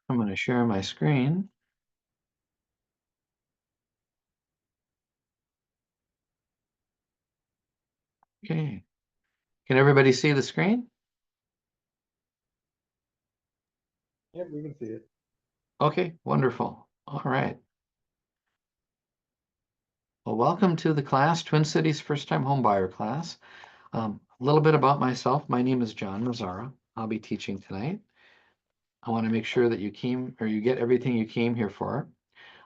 I'm going to share my screen. Okay. Can everybody see the screen? Yep, we can see it. Okay, wonderful. All right. Well, welcome to the class, Twin Cities First Time Homebuyer class. A little bit about myself. My name is John Mazzara. I'll be teaching tonight. I want to make sure that you get everything you came here for.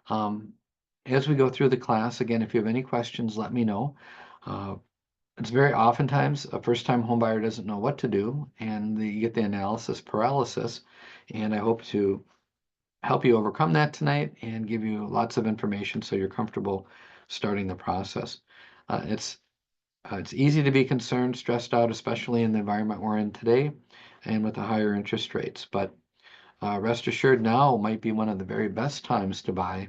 Um, as we go through the class, again, if you have any questions, let me know. Uh, it's very oftentimes a first-time homebuyer doesn't know what to do, and you get the analysis paralysis. And I hope to help you overcome that tonight and give you lots of information so you're comfortable starting the process. It's easy to be concerned, stressed out, especially in the environment we're in today and with the higher interest rates. But rest assured, now might be one of the very best times to buy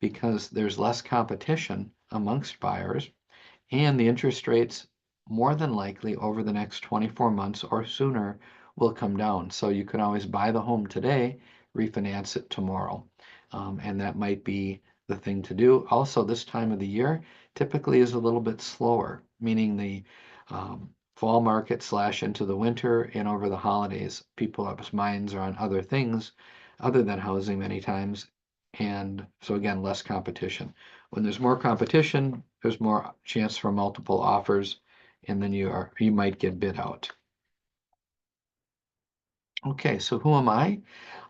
because there's less competition amongst buyers, and the interest rates more than likely over the next 24 months or sooner will come down. So you can always buy the home today, refinance it tomorrow. And that might be the thing to do. Also, this time of the year typically is a little bit slower, meaning the fall market / into the winter and over the holidays, people's minds are on other things other than housing many times. And so again, less competition. When there's more competition, there's more chance for multiple offers, and then you might get bid out. Okay, so who am I?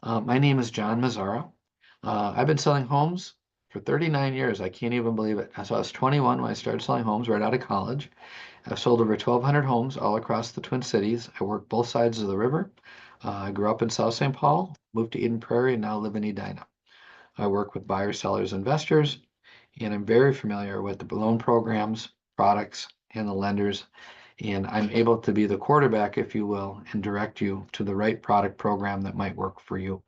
My name is John Mazzara. I've been selling homes for 39 years. I can't even believe it. So I was 21 when I started selling homes right out of college. I've sold over 1,200 homes all across the Twin Cities. I work both sides of the river. I grew up in South St. Paul, moved to Eden Prairie, and now live in Edina. I work with buyers, sellers, investors, and I'm very familiar with the loan programs, products, and the lenders. And I'm able to be the quarterback, if you will, and direct you to the right product program that might work for you.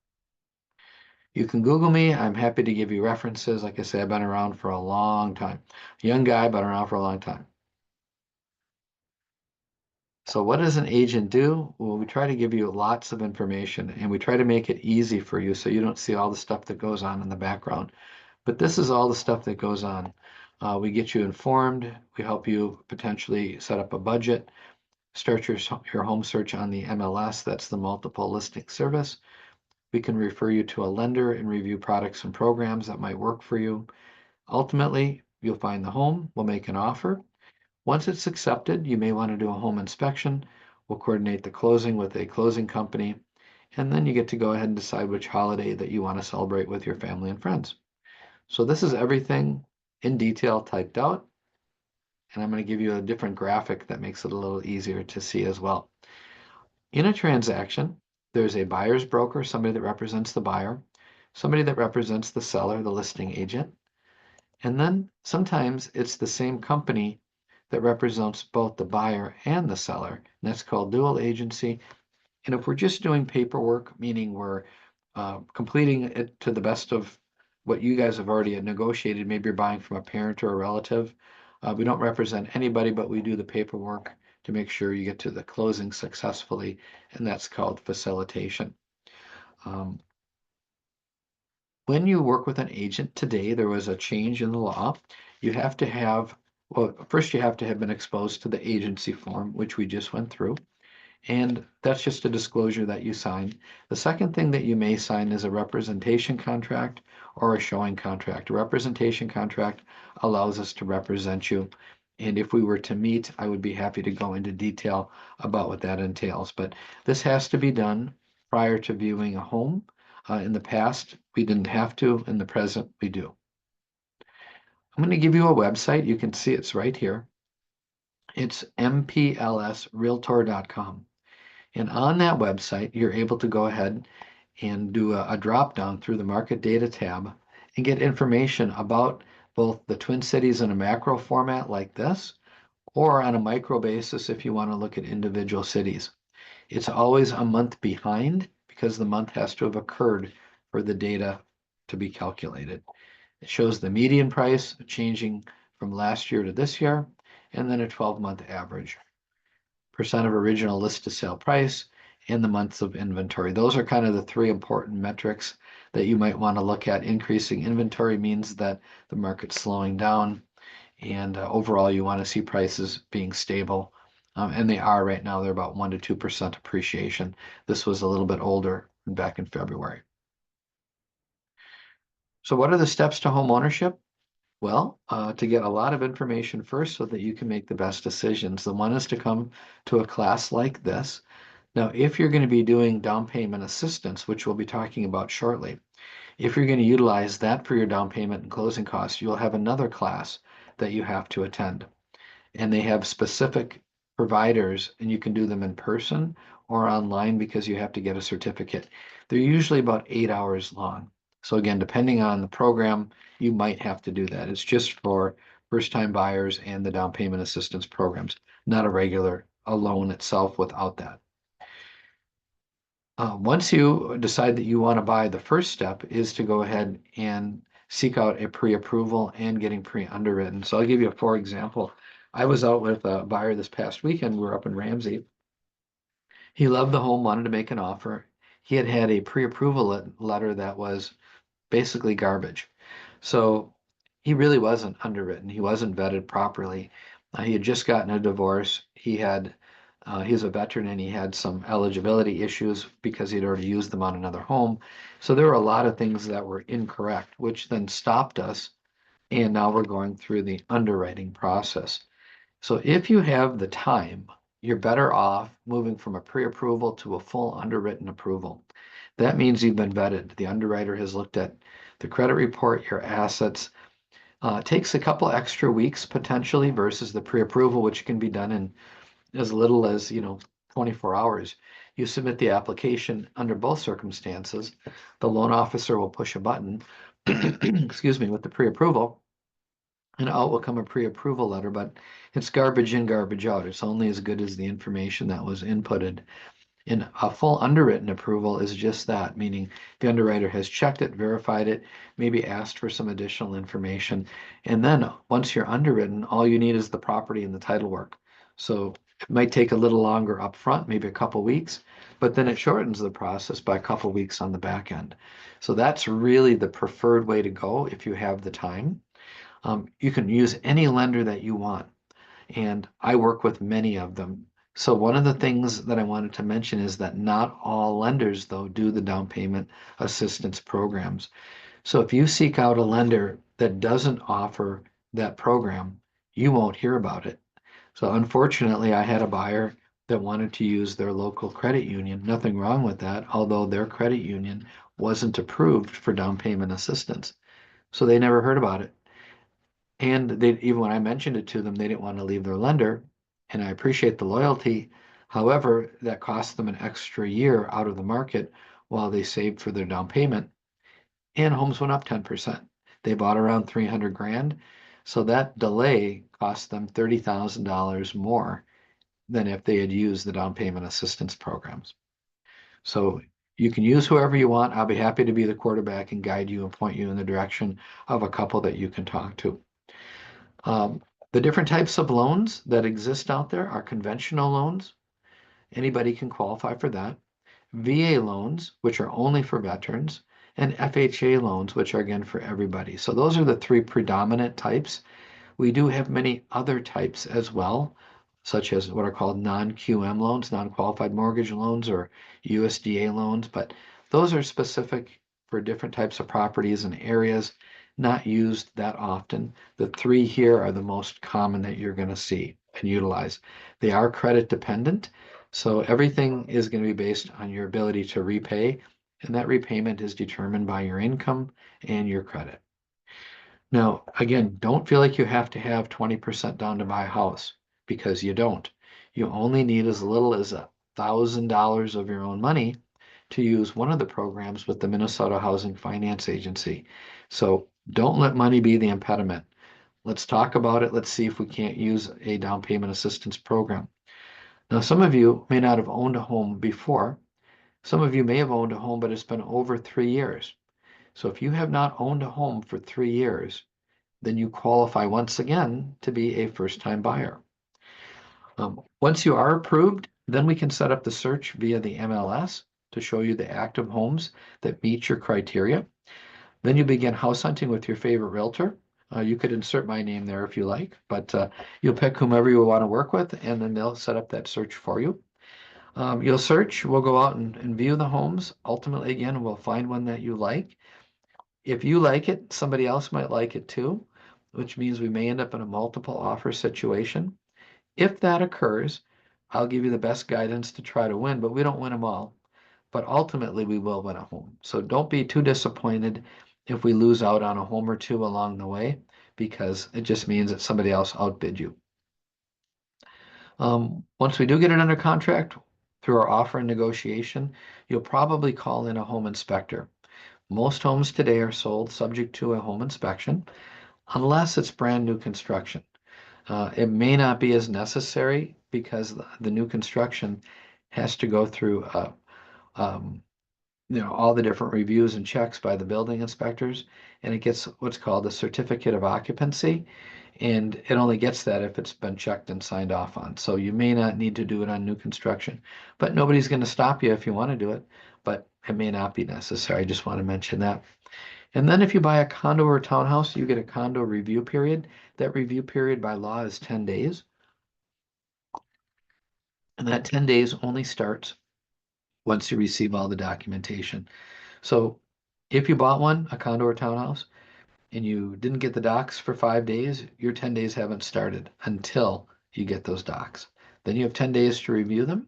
You can Google me. I'm happy to give you references. Like I say, I've been around for a long time. Young guy, but around for a long time. So what does an agent do? Well, we try to give you lots of information and we try to make it easy for you so you don't see all the stuff that goes on in the background. But this is all the stuff that goes on. We get you informed. We help you potentially set up a budget, start your home search on the MLS. That's the multiple listing service. We can refer you to a lender and review products and programs that might work for you. Ultimately, you'll find the home. We'll make an offer. Once it's accepted, you may want to do a home inspection. We'll coordinate the closing with a closing company. And then you get to go ahead and decide which holiday that you want to celebrate with your family and friends. So this is everything in detail typed out. And I'm going to give you a different graphic that makes it a little easier to see as well. In a transaction, there's a buyer's broker, somebody that represents the buyer, somebody that represents the seller, the listing agent, and then sometimes it's the same company that represents both the buyer and the seller. And that's called dual agency. And if we're just doing paperwork, meaning we're completing it to the best of what you guys have already negotiated, maybe you're buying from a parent or a relative, we don't represent anybody, but we do the paperwork to make sure you get to the closing successfully, and that's called facilitation. Um, when you work with an agent today, there was a change in the law. You have to have, well, first you have to have been exposed to the agency form, which we just went through. And that's just a disclosure that you sign. The second thing that you may sign is a representation contract or a showing contract. A representation contract allows us to represent you. And if we were to meet, I would be happy to go into detail about what that entails. But this has to be done prior to viewing a home. In the past, we didn't have to. In the present, we do. I'm going to give you a website. You can see it's right here. It's mplsrealtor.com. And on that website, you're able to go ahead and do a drop down through the market data tab and get information about both the Twin Cities in a macro format like this, or on a micro basis if you want to look at individual cities. It's always a month behind because the month has to have occurred for the data to be calculated. It shows the median price changing from last year to this year, and then a 12-month average. Percent of original list to sale price, and the months of inventory. Those are kind of the three important metrics that you might want to look at. Increasing inventory means that the market's slowing down, and overall you want to see prices being stable. And they are right now. They're about 1 to 2% appreciation. This was a little bit older back in February. So what are the steps to home ownership? Well, to get a lot of information first so that you can make the best decisions. The one is to come to a class like this. Now, if you're going to be doing down payment assistance, which we'll be talking about shortly, if you're going to utilize that for your down payment and closing costs, you'll have another class that you have to attend. And they have specific providers, and you can do them in person or online because you have to get a certificate. They're usually about 8 hours long. So again, depending on the program, you might have to do that. It's just for first-time buyers and the down payment assistance programs, not a loan itself without that. Once you decide that you want to buy, the first step is to go ahead and seek out a pre-approval and getting pre-underwritten. So I'll give you a for example. I was out with a buyer this past weekend. We were up in Ramsey. He loved the home, wanted to make an offer. He had had a pre-approval letter that was basically garbage. So he really wasn't underwritten. He wasn't vetted properly. He had just gotten a divorce. He's a veteran and he had some eligibility issues because he'd already used them on another home. So there were a lot of things that were incorrect, which then stopped us. And now we're going through the underwriting process. So if you have the time, you're better off moving from a pre-approval to a full underwritten approval. That means you've been vetted. The underwriter has looked at the credit report, your assets. It takes a couple extra weeks potentially versus the pre-approval, which can be done in as little as 24 hours. You submit the application under both circumstances. The loan officer will push a button, excuse me, with the pre-approval, and out will come a pre-approval letter, but it's garbage in, garbage out. It's only as good as the information that was inputted. And a full underwritten approval is just that, meaning the underwriter has checked it, verified it, maybe asked for some additional information. And then once you're underwritten, all you need is the property and the title work. So it might take a little longer upfront, maybe a couple weeks, but then it shortens the process by a couple weeks on the back end. So that's really the preferred way to go if you have the time. You can use any lender that you want, and I work with many of them. So one of the things that I wanted to mention is that not all lenders, though, do the down payment assistance programs. So if you seek out a lender that doesn't offer that program, you won't hear about it. So unfortunately, I had a buyer that wanted to use their local credit union. Nothing wrong with that, although their credit union wasn't approved for down payment assistance. So they never heard about it. And they, even when I mentioned it to them, they didn't want to leave their lender. And I appreciate the loyalty. However, that cost them an extra year out of the market while they saved for their down payment. And homes went up 10%. They bought around 300 grand. So that delay cost them $30,000 more than if they had used the down payment assistance programs. So you can use whoever you want. I'll be happy to be the quarterback and guide you and point you in the direction of a couple that you can talk to. The different types of loans that exist out there are conventional loans. Anybody can qualify for that. VA loans, which are only for veterans, and FHA loans, which are again for everybody. So those are the three predominant types. We do have many other types as well, such as what are called non-QM loans, non-qualified mortgage loans, or USDA loans, but those are specific for different types of properties and areas, not used that often. The three here are the most common that you're going to see and utilize. They are credit dependent, so everything is going to be based on your ability to repay, and that repayment is determined by your income and your credit. Now, again, don't feel like you have to have 20% down to buy a house, because you don't. You only need as little as $1,000 of your own money to use one of the programs with the Minnesota Housing Finance Agency. So don't let money be the impediment. Let's talk about it. Let's see if we can't use a down payment assistance program. Now, some of you may not have owned a home before. Some of you may have owned a home, but it's been over 3 years. So if you have not owned a home for 3 years, then you qualify once again to be a first-time buyer. Once you are approved, Then we can set up the search via the MLS to show you the active homes that meet your criteria. Then you begin house hunting with your favorite realtor. You could insert my name there if you like, but you'll pick whomever you want to work with, and then they'll set up that search for you. You'll search, we'll go out and view the homes. Ultimately, again, we'll find one that you like. If you like it, somebody else might like it too, which means we may end up in a multiple offer situation. If that occurs, I'll give you the best guidance to try to win, but we don't win them all. But ultimately, we will win a home. So don't be too disappointed if we lose out on a home or two along the way, because it just means that somebody else outbid you. Once we do get it under contract through our offer and negotiation, you'll probably call in a home inspector. Most homes today are sold subject to a home inspection, unless it's brand new construction. It may not be as necessary because the new construction has to go through um, all the different reviews and checks by the building inspectors, and it gets what's called a certificate of occupancy, and it only gets that if it's been checked and signed off on. So you may not need to do it on new construction, but nobody's going to stop you if you want to do it, but it may not be necessary. I just want to mention that. And then if you buy a condo or a townhouse, you get a condo review period. That review period by law is 10 days. And that 10 days only starts once you receive all the documentation. So if you bought one, a condo or townhouse, and you didn't get the docs for 5 days, your 10 days haven't started until you get those docs. Then you have 10 days to review them.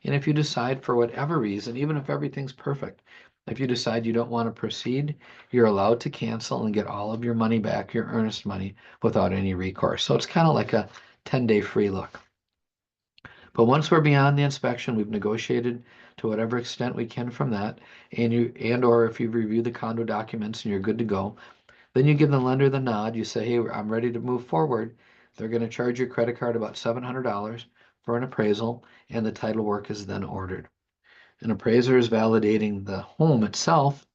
And if you decide for whatever reason, even if everything's perfect, if you decide you don't want to proceed, you're allowed to cancel and get all of your money back, your earnest money, without any recourse. So it's kind of like a 10-day free look. But once we're beyond the inspection, we've negotiated to whatever extent we can from that, or if you've reviewed the condo documents and you're good to go, then you give the lender the nod. You say, hey, I'm ready to move forward. They're going to charge your credit card about $700 for an appraisal, and the title work is then ordered. An appraiser is validating the home itself,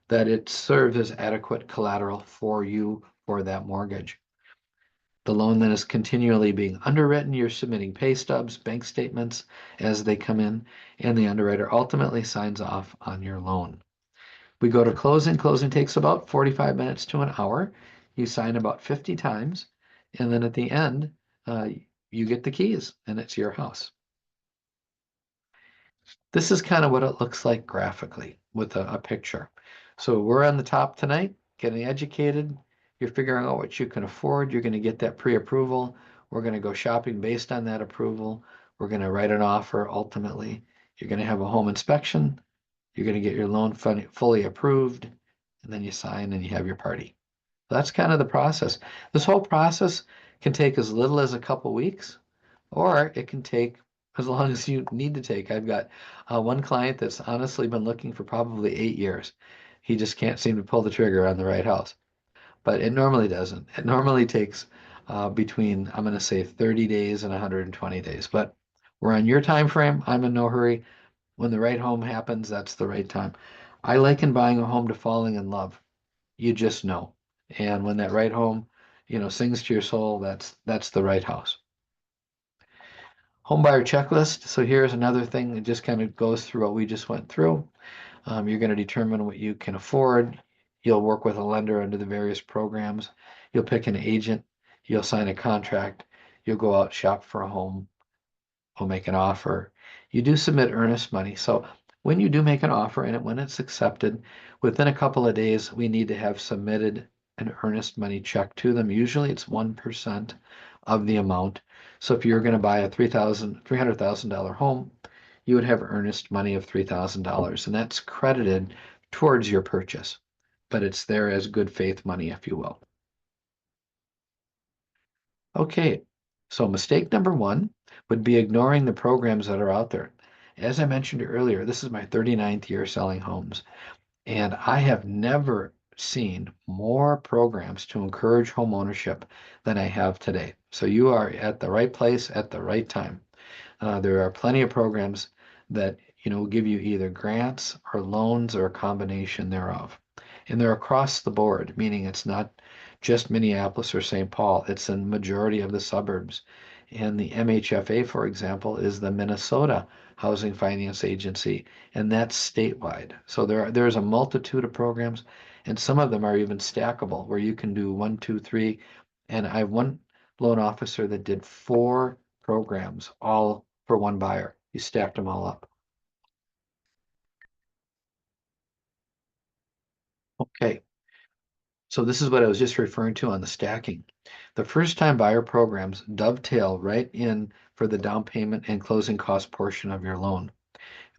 that it serves as adequate collateral for you for that mortgage. The loan then is continually being underwritten. You're submitting pay stubs, bank statements as they come in, and the underwriter ultimately signs off on your loan. We go to closing. Closing takes about 45 minutes to an hour. You sign about 50 times, and then at the end, you get the keys, and it's your house. This is kind of what it looks like graphically with a picture. So we're on the top tonight, getting educated. You're figuring out what you can afford. You're going to get that pre-approval. We're going to go shopping based on that approval. We're going to write an offer ultimately. You're going to have a home inspection. You're going to get your loan fully approved, and then you sign and you have your party. That's kind of the process. This whole process can take as little as a couple weeks, or it can take as long as you need to take. I've got one client that's honestly been looking for probably 8 years. He just can't seem to pull the trigger on the right house. But it normally doesn't. It normally takes between, I'm going to say, 30 days and 120 days. But we're on your time frame. I'm in no hurry. When the right home happens, that's the right time. I liken buying a home to falling in love. You just know. And when that right home, sings to your soul, that's the right house. Home buyer checklist. So here's another thing that just kind of goes through what we just went through. You're going to determine what you can afford. You'll work with a lender under the various programs. You'll pick an agent. You'll sign a contract. You'll go out, shop for a home. We'll make an offer. You do submit earnest money. So when you do make an offer and when it's accepted, within a couple of days, we need to have submitted an earnest money check to them. Usually it's 1% of the amount. So if you're going to buy a $300,000 home, you would have earnest money of $3,000, and that's credited towards your purchase, but it's there as good faith money, if you will. Okay, so mistake number one would be ignoring the programs that are out there. As I mentioned earlier, this is my 39th year selling homes, and I have never seen more programs to encourage home ownership than I have today. So you are at the right place at the right time. There are plenty of programs that will give you either grants or loans or a combination thereof. And they're across the board, meaning it's not just Minneapolis or St. Paul. It's in majority of the suburbs. And the MHFA, for example, is the Minnesota Housing Finance Agency, and that's statewide. So there's a multitude of programs, and some of them are even stackable, where you can do one, two, three. And I have one loan officer that did 4 programs, all for one buyer. He stacked them all up. Okay, so this is what I was just referring to on the stacking. The first time buyer programs dovetail right in for the down payment and closing cost portion of your loan.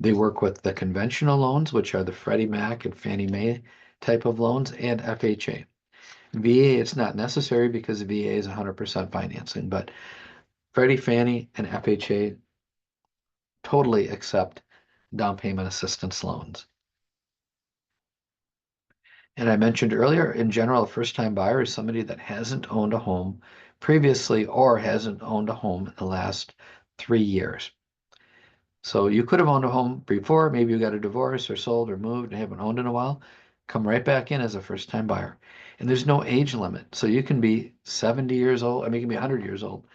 They work with the conventional loans, which are the Freddie Mac and Fannie Mae type of loans, and FHA. VA, it's not necessary because the VA is 100% financing, but Freddie, Fannie, and FHA totally accept down payment assistance loans. And I mentioned earlier, in general, a first-time buyer is somebody that hasn't owned a home previously or hasn't owned a home in the last 3 years. So you could have owned a home before, maybe you got a divorce or sold or moved and haven't owned in a while, come right back in as a first-time buyer. And there's no age limit. So you can be 70 years old, I mean, you can be 100 years old.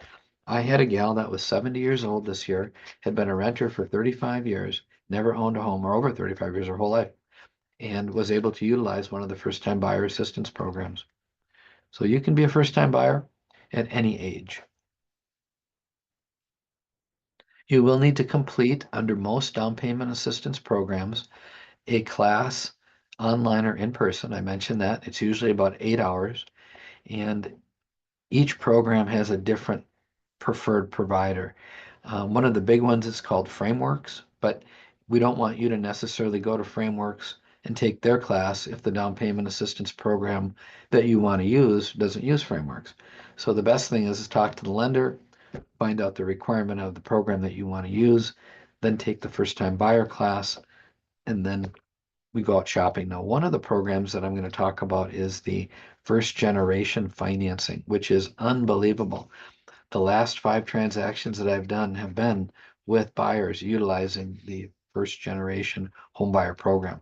I had a gal that was 70 years old this year, had been a renter for 35 years, never owned a home or over 35 years her whole life, and was able to utilize one of the first-time buyer assistance programs. So you can be a first-time buyer at any age. You will need to complete, under most down payment assistance programs, a class online or in person. I mentioned that. It's usually about 8 hours, and each program has a different preferred provider. One of the big ones is called Frameworks, but we don't want you to necessarily go to Frameworks and take their class if the down payment assistance program that you want to use doesn't use Frameworks. So the best thing is talk to the lender, find out the requirement of the program that you want to use, then take the first time buyer class, and then we go out shopping. Now, one of the programs that I'm going to talk about is the first generation financing, which is unbelievable. The last 5 transactions that I've done have been with buyers utilizing the first generation home buyer program.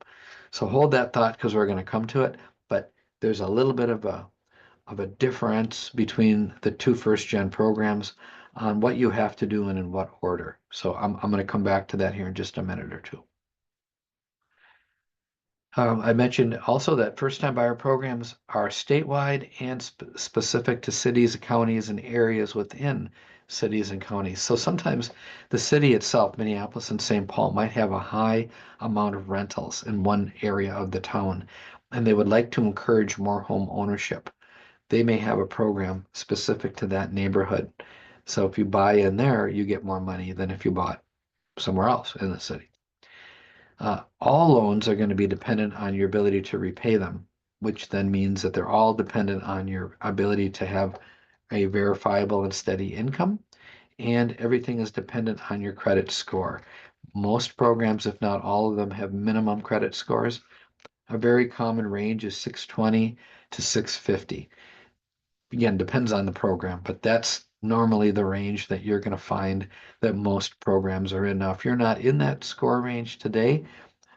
So hold that thought because we're going to come to it, but there's a little bit of a difference between the two first gen programs on what you have to do and in what order. So I'm going to come back to that here in just a minute or two. I mentioned also that first-time buyer programs are statewide and specific to cities, counties, and areas within cities and counties. So sometimes the city itself, Minneapolis and St. Paul, might have a high amount of rentals in one area of the town, and they would like to encourage more home ownership. They may have a program specific to that neighborhood. So if you buy in there, you get more money than if you bought somewhere else in the city. All loans are going to be dependent on your ability to repay them, which then means that they're all dependent on your ability to have a verifiable and steady income, and everything is dependent on your credit score. Most programs, if not all of them, have minimum credit scores. A very common range is 620 to 650. Again, depends on the program, but that's normally the range that you're going to find that most programs are in. Now, if you're not in that score range today,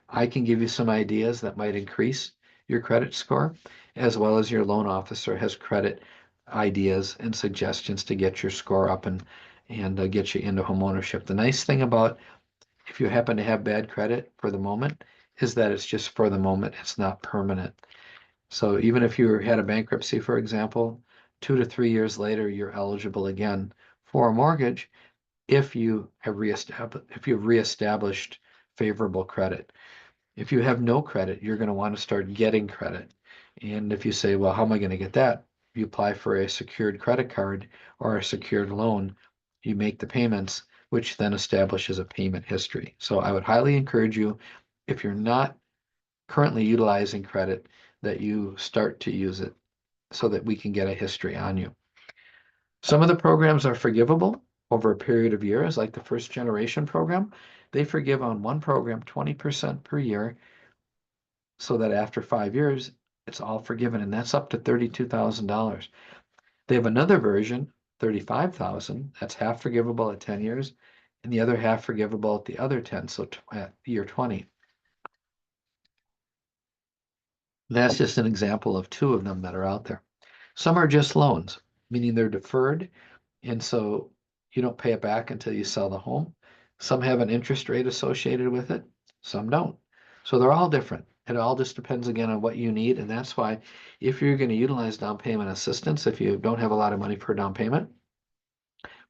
I can give you some ideas that might increase your credit score, as well as your loan officer has credit ideas and suggestions to get your score up and get you into homeownership. The nice thing about if you happen to have bad credit for the moment is that it's just for the moment, it's not permanent. So even if you had a bankruptcy, for example, 2 to 3 years later, you're eligible again for a mortgage if you have reestablished favorable credit. If you have no credit, you're going to want to start getting credit. And if you say, well, how am I going to get that? You apply for a secured credit card or a secured loan. You make the payments, which then establishes a payment history. So I would highly encourage you, if you're not currently utilizing credit, that you start to use it so that we can get a history on you. Some of the programs are forgivable over a period of years, like the first generation program. They forgive on one program 20% per year, so that after 5 years, it's all forgiven, and that's up to $32,000. They have another version, 35,000, that's half forgivable at 10 years, and the other half forgivable at the other 10, so at year 20. That's just an example of 2 of them that are out there. Some are just loans, meaning they're deferred, and so You don't pay it back until you sell the home. Some have an interest rate associated with it, some don't. So they're all different. It all just depends again on what you need. And that's why if you're going to utilize down payment assistance, if you don't have a lot of money for down payment,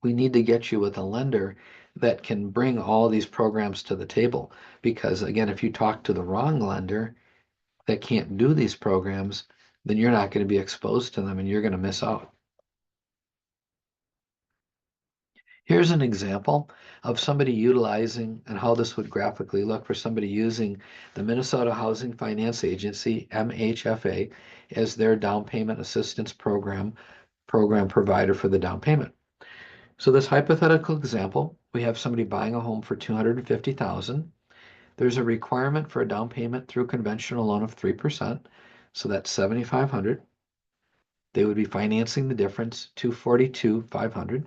we need to get you with a lender that can bring all these programs to the table. Because again, if you talk to the wrong lender that can't do these programs, then you're not going to be exposed to them and you're going to miss out. Here's an example of somebody utilizing and how this would graphically look for somebody using the Minnesota Housing Finance Agency, MHFA, as their down payment assistance program provider for the down payment. So this hypothetical example, we have somebody buying a home for $250,000. There's a requirement for a down payment through conventional loan of 3%. So that's $7,500. They would be financing the difference, $242,500.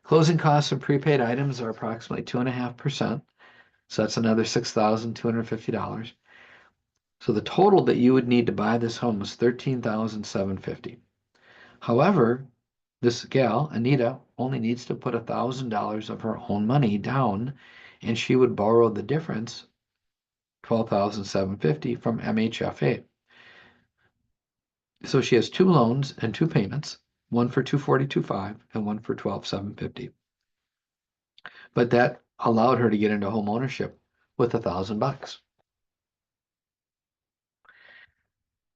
Closing costs of prepaid items are approximately 2.5%. So that's another $6,250. So the total that you would need to buy this home is $13,750. However, this gal, Anita, only needs to put $1,000 of her own money down, and she would borrow the difference, $12,750, from MHFA. So she has two loans and two payments, one for $242,500 and one for $12,750. But that allowed her to get into home ownership with $1,000.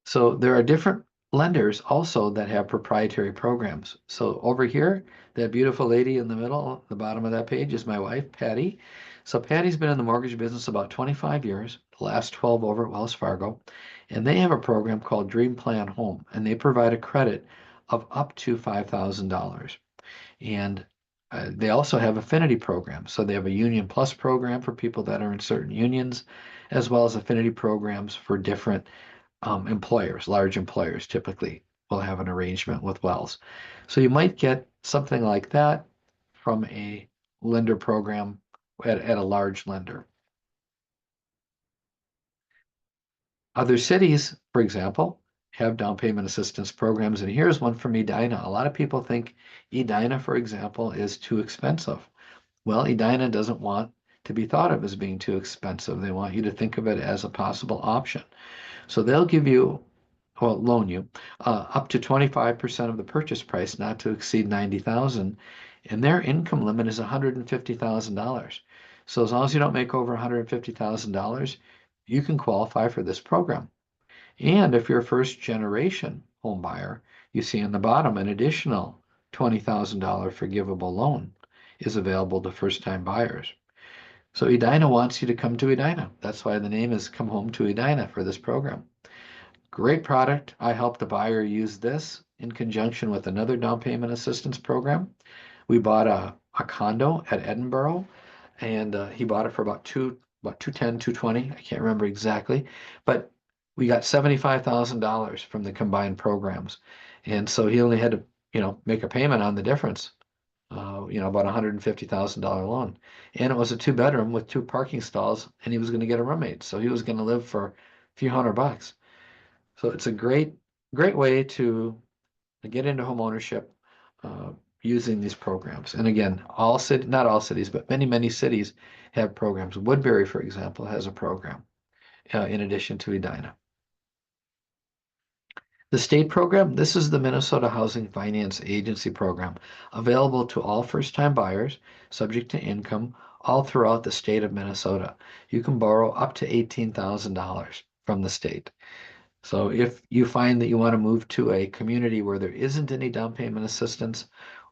So there are different lenders also that have proprietary programs. So over here, that beautiful lady in the middle, the bottom of that page is my wife, Patty. So Patty's been in the mortgage business about 25 years, the last 12 over at Wells Fargo. And they have a program called Dream Plan Home, and they provide a credit of up to $5,000. And they also have affinity programs. So they have a Union Plus program for people that are in certain unions, as well as affinity programs for different employers. Large employers typically will have an arrangement with Wells. So you might get something like that from a lender program at a large lender. Other cities, for example, have down payment assistance programs, and here's one from Edina. A lot of people think Edina, for example, is too expensive. Well, Edina doesn't want to be thought of as being too expensive. They want you to think of it as a possible option. So they'll give you, well, loan you up to 25% of the purchase price, not to exceed 90,000, and their income limit is $150,000. So as long as you don't make over $150,000, you can qualify for this program. And if you're a first generation home buyer, you see in the bottom an additional $20,000 forgivable loan is available to first time buyers. So Edina wants you to come to Edina. That's why the name is Come Home to Edina for this program. Great product. I helped the buyer use this in conjunction with another down payment assistance program. We bought a condo at Edinburgh, and he bought it for about 210, 220. I can't remember exactly, but we got $75,000 from the combined programs. And so he only had to, make a payment on the difference, about $150,000 loan. And it was a two bedroom with two parking stalls, and he was going to get a roommate. So he was going to live for a few $100. So it's a great way to get into home ownership using these programs. And again, not all cities, but many cities have programs. Woodbury, for example, has a program in addition to Edina. The state program, this is the Minnesota Housing Finance Agency program, available to all first-time buyers, subject to income, all throughout the state of Minnesota. You can borrow up to $18,000 from the state. So if you find that you want to move to a community where there isn't any down payment assistance,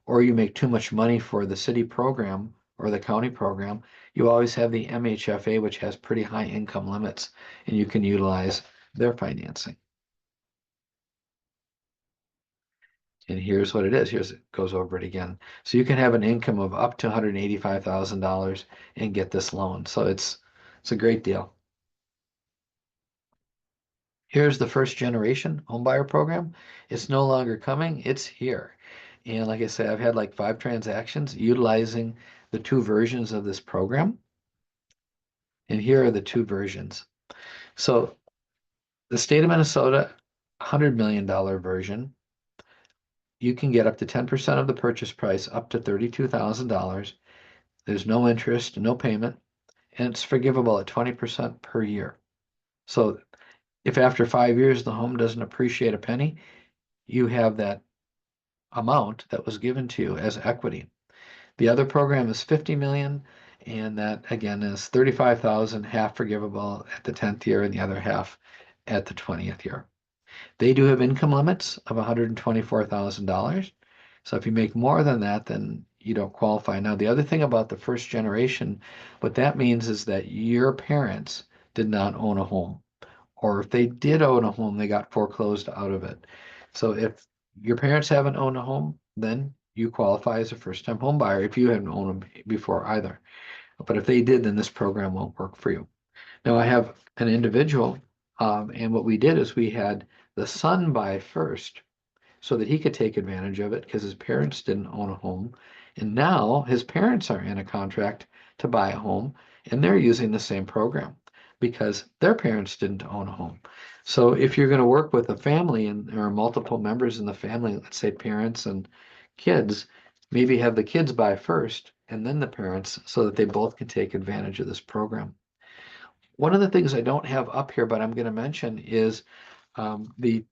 or you make too much money for the city program or the county program, you always have the MHFA, which has pretty high income limits, and you can utilize their financing. And here's what it is. Here's it goes over it again. So you can have an income of up to $185,000 and get this loan. So it's a great deal. Here's the first generation homebuyer program. It's no longer coming, it's here. And like I said, I've had like 5 transactions utilizing the 2 versions of this program. And here are the 2 versions. So the state of Minnesota, $100 million version you can get up to 10% of the purchase price, up to $32,000. There's no interest, no payment, and it's forgivable at 20% per year. So if after 5 years the home doesn't appreciate a penny, you have that amount that was given to you as equity. The other program is 50 million, and that again is 35,000, half forgivable at the 10th year and the other half at the 20th year. They do have income limits of $124,000. So if you make more than that, then you don't qualify. Now, the other thing about the first generation, what that means is that your parents did not own a home, or if they did own a home, they got foreclosed out of it. So if your parents haven't owned a home, then you qualify as a first-time home buyer if you haven't owned them before either. But if they did, then this program won't work for you. Now I have an individual, and what we did is we had the son buy first so that he could take advantage of it because his parents didn't own a home. And now his parents are in a contract to buy a home, and they're using the same program because their parents didn't own a home. So if you're going to work with a family and there are multiple members in the family, let's say parents and kids, maybe have the kids buy first and then the parents so that they both can take advantage of this program. One of the things I don't have up here, but I'm going to mention is the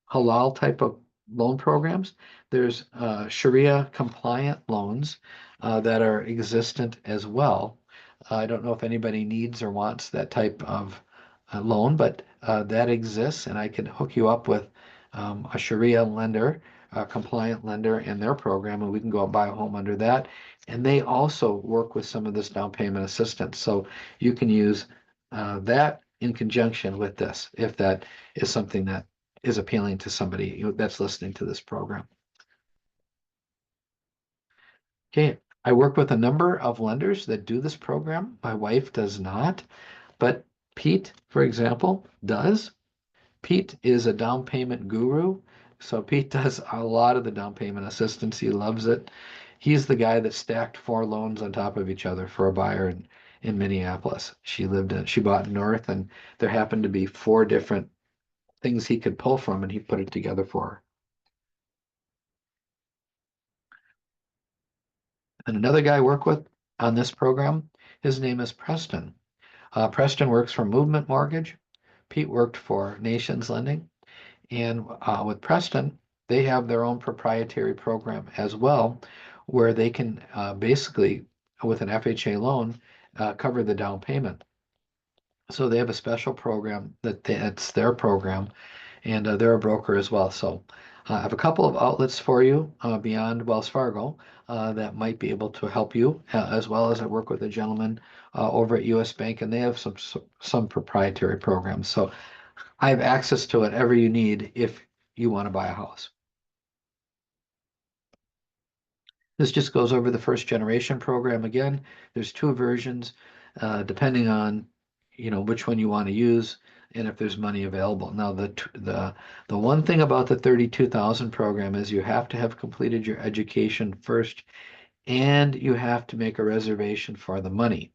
halal type of loan programs. There's Sharia compliant loans that are existent as well. I don't know if anybody needs or wants that type of loan, but that exists, and I can hook you up with a Sharia lender, a compliant lender in their program, and we can go and buy a home under that. And they also work with some of this down payment assistance. So you can use that in conjunction with this, if that is something that is appealing to somebody that's listening to this program. Okay, I work with a number of lenders that do this program. My wife does not, but Pete, for example, does. Pete is a down payment guru. So Pete does a lot of the down payment assistance. He loves it. He's the guy that stacked 4 loans on top of each other for a buyer in Minneapolis. She bought north, and there happened to be 4 different things he could pull from, and he put it together for her. And another guy I work with on this program, his name is Preston. Preston works for Movement Mortgage. Pete worked for Nations Lending. And with Preston, they have their own proprietary program as well, where they can basically, with an FHA loan, cover the down payment. So they have a special program that's their program, and they're a broker as well. So I have a couple of outlets for you beyond Wells Fargo that might be able to help you, as well as I work with a gentleman over at US Bank, and they have some proprietary programs. So I have access to whatever you need if you want to buy a house. This just goes over the first generation program again. There's 2 versions, depending on which one you want to use and if there's money available. Now the one thing about the 32,000 program is you have to have completed your education first, and you have to make a reservation for the money.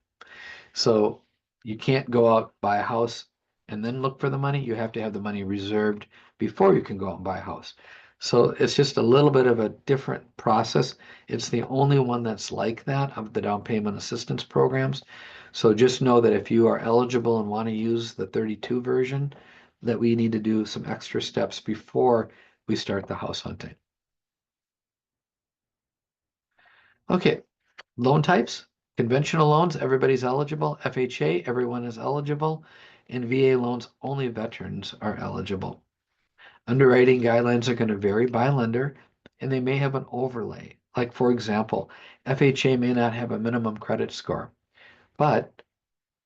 So you can't go out, buy a house, and then look for the money. You have to have the money reserved before you can go out and buy a house. So it's just a little bit of a different process. It's the only one that's like that of the down payment assistance programs. So just know that if you are eligible and want to use the 32 version, that we need to do some extra steps before we start the house hunting. Okay, loan types. Conventional loans, everybody's eligible. FHA, everyone is eligible. And VA loans, only veterans are eligible. Underwriting guidelines are going to vary by lender, and they may have an overlay. Like, for example, FHA may not have a minimum credit score, but